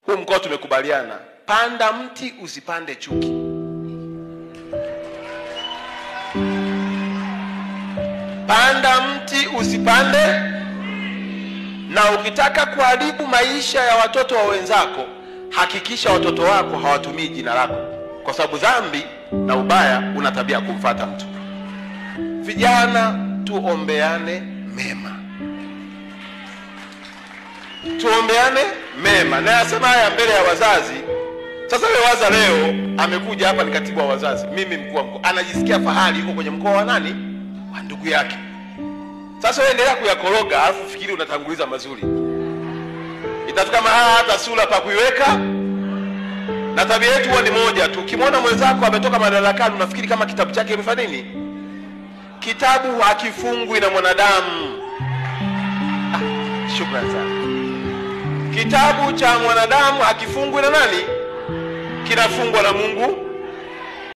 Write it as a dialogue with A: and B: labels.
A: huu mkoa tumekubaliana, panda mti usipande chuki. Panda mti usipande. Na ukitaka kuharibu maisha ya watoto wa wenzako, hakikisha watoto wako hawatumii jina lako, kwa sababu dhambi na ubaya una tabia kumfuata mtu. Vijana, tuombeane mema. Tuombeane mema. Na yasema haya mbele ya wazazi. Sasa wewe waza, leo amekuja hapa ni katibu wa wazazi, mimi mkuu wa mkoa, anajisikia fahari yuko kwenye mkoa wa nani? Wa ndugu yake. Sasa wewe endelea kuyakoroga, alafu fikiri unatanguliza mazuri. Itafika mahali hata sura pa kuiweka. Na tabia yetu huwa ni moja tu. Ukimwona mwenzako ametoka madarakani, unafikiri kama kitabu chake kimefanya nini? Kitabu hakifungwi na mwanadamu. Shukrani sana. Kitabu cha mwanadamu hakifungwi na nani? Kinafungwa na Mungu